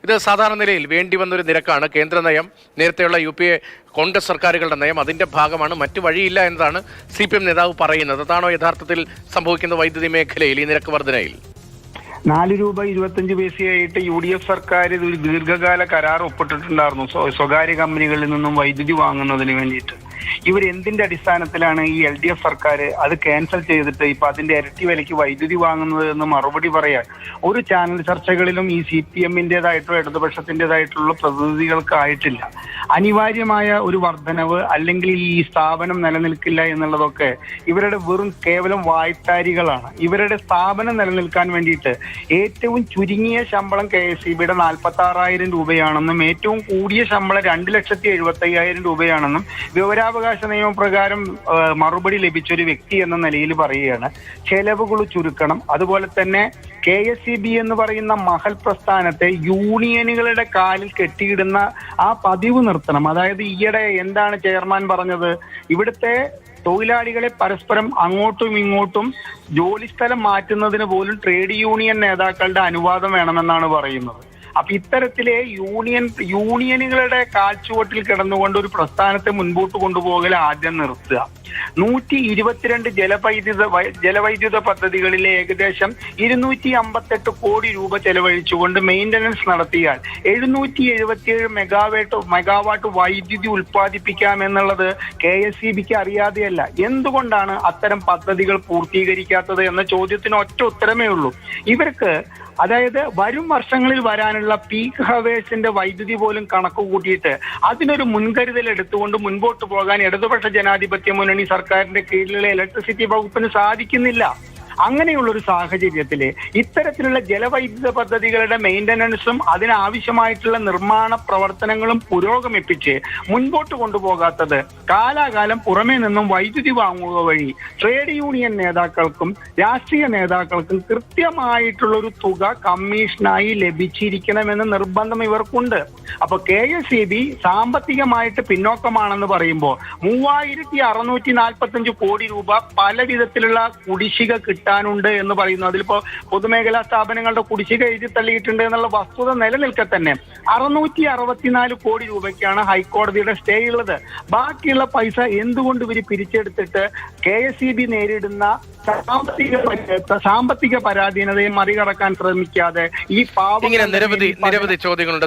ഇത് സാധാരണ നിലയിൽ വേണ്ടി വന്നൊരു നിരക്കാണ്. കേന്ദ്ര നയം, നേരത്തെയുള്ള UPA കോൺഗ്രസ് സർക്കാരുകളുടെ നയം, അതിന്റെ ഭാഗമാണ്. മറ്റു വഴിയില്ല എന്നതാണ് CPM നേതാവ് പറയുന്നത്. അതാണോ യഥാർത്ഥത്തിൽ സംഭവിക്കുന്ന വൈദ്യുതി മേഖലയിൽ ഈ നിരക്ക് വർധനയിൽ? 4 രൂപ 25 പൈസയായിട്ട് UDF സർക്കാർ ഒരു ദീർഘകാല കരാർ ഒപ്പിട്ടിട്ടുണ്ടായിരുന്നു സ്വകാര്യ കമ്പനികളിൽ നിന്നും വൈദ്യുതി വാങ്ങുന്നതിന് വേണ്ടിയിട്ട്. ഇവരെന്തിന്റെ അടിസ്ഥാനത്തിലാണ് ഈ LDF സർക്കാർ അത് ക്യാൻസൽ ചെയ്തിട്ട് ഇപ്പൊ അതിന്റെ ഇരട്ടി വിലയ്ക്ക് വൈദ്യുതി വാങ്ങുന്നത് എന്ന് മറുപടി പറയാൻ ഒരു ചാനൽ ചർച്ചകളിലും ഈ CPM-ന്റേതായിട്ടോ ഇടതുപക്ഷത്തിൻ്റെതായിട്ടുള്ള പ്രതിനിധികൾക്കായിട്ടില്ല. അനിവാര്യമായ ഒരു വർധനവ് അല്ലെങ്കിൽ ഈ സ്ഥാപനം നിലനിൽക്കില്ല എന്നുള്ളതൊക്കെ ഇവരുടെ കേവലം വായ്ത്താരികളാണ്. ഇവരുടെ സ്ഥാപനം നിലനിൽക്കാൻ വേണ്ടിയിട്ട് ഏറ്റവും ചുരുങ്ങിയ ശമ്പളം KSEBയുടെ 46,000 രൂപയാണെന്നും ഏറ്റവും കൂടിയ ശമ്പളം 2,75,000 രൂപയാണെന്നും വിവരാവകാശ നിയമപ്രകാരം മറുപടി ലഭിച്ചൊരു വ്യക്തി എന്ന നിലയിൽ പറയുകയാണ്. ചെലവുകൾ ചുരുക്കണം. അതുപോലെ തന്നെ KSEB എന്ന് പറയുന്ന മഹൽ പ്രസ്ഥാനത്തെ യൂണിയനുകളുടെ കാലിൽ കെട്ടിയിടുന്ന ആ പതിവ് നിർത്തണം. അതായത് ഈയിടെ എന്താണ് ചെയർമാൻ പറഞ്ഞത്? ഇവിടുത്തെ തൊഴിലാളികളെ പരസ്പരം അങ്ങോട്ടും ഇങ്ങോട്ടും ജോലിസ്ഥലം മാറ്റുന്നതിന് പോലും ട്രേഡ് യൂണിയൻ നേതാക്കളുടെ അനുവാദം വേണമെന്നാണ് പറയുന്നത്. അപ്പൊ ഇത്തരത്തിലെ യൂണിയനുകളുടെ കാൽച്ചുവട്ടിൽ കിടന്നുകൊണ്ട് ഒരു പ്രസ്ഥാനത്തെ മുൻപോട്ട് കൊണ്ടുപോകൽ ആദ്യം നിർത്തുക. 122 ജലവൈദ്യുത പദ്ധതികളിലെ ഏകദേശം 258 കോടി രൂപ ചെലവഴിച്ചുകൊണ്ട് മെയിൻ്റനൻസ് നടത്തിയാൽ 777 മെഗാവാട്ട് വൈദ്യുതി ഉൽപ്പാദിപ്പിക്കാമെന്നുള്ളത് KSEBക്ക് അറിയാതെയല്ല. എന്തുകൊണ്ടാണ് അത്തരം പദ്ധതികൾ പൂർത്തീകരിക്കാത്തത് എന്ന ചോദ്യത്തിന് ഒറ്റ ഉത്തരമേ ഉള്ളൂ. ഇവർക്ക് അതായത് വരും വർഷങ്ങളിൽ വരാനുള്ള പീക്ക് ഹവേഴ്സിന്റെ വൈദ്യുതി പോലും കണക്ക് കൂട്ടിയിട്ട് അതിനൊരു മുൻകരുതൽ എടുത്തുകൊണ്ട് മുൻപോട്ട് പോകാൻ ഇടതുപക്ഷ ജനാധിപത്യ മുന്നണി സർക്കാരിന്റെ കീഴിലുള്ള ഇലക്ട്രിസിറ്റി വകുപ്പിന് സാധിക്കുന്നില്ല. അങ്ങനെയുള്ളൊരു സാഹചര്യത്തില് ഇത്തരത്തിലുള്ള ജലവൈദ്യുത പദ്ധതികളുടെ മെയിൻ്റനൻസും അതിനാവശ്യമായിട്ടുള്ള നിർമ്മാണ പ്രവർത്തനങ്ങളും പുരോഗമിപ്പിച്ച് മുൻപോട്ട് കൊണ്ടുപോകാത്തത് കാലാകാലം പുറമേ നിന്നും വൈദ്യുതി വാങ്ങുക വഴി ട്രേഡ് യൂണിയൻ നേതാക്കൾക്കും രാഷ്ട്രീയ നേതാക്കൾക്കും കൃത്യമായിട്ടുള്ളൊരു തുക കമ്മീഷനായി ലഭിച്ചിരിക്കണമെന്ന് നിർബന്ധം ഇവർക്കുണ്ട്. അപ്പൊ KSEB സാമ്പത്തികമായിട്ട് പിന്നോക്കമാണെന്ന് പറയുമ്പോൾ 3,645 കോടി രൂപ പല വിധത്തിലുള്ള കുടിശ്ശിക കിട്ടാനുണ്ട് എന്ന് പറയുന്നു. അതിലിപ്പോ പൊതുമേഖലാ സ്ഥാപനങ്ങളുടെ കുടിശ്ശിക എഴുതി തള്ളിയിട്ടുണ്ട് എന്നുള്ള വസ്തുത നിലനിൽക്കെ തന്നെ 664 കോടി രൂപയ്ക്കാണ് ഹൈക്കോടതിയുടെ സ്റ്റേ ഉള്ളത്. ബാക്കിയുള്ള പൈസ എന്തുകൊണ്ട് ഇവര് പിരിച്ചെടുത്തിട്ട് KSEB നേരിടുന്ന സാമ്പത്തിക പരാധീനതയെ മറികടക്കാൻ ശ്രമിക്കാതെ ഈ ഇങ്ങനെ നിരവധി ചോദ്യങ്ങളുണ്ട്.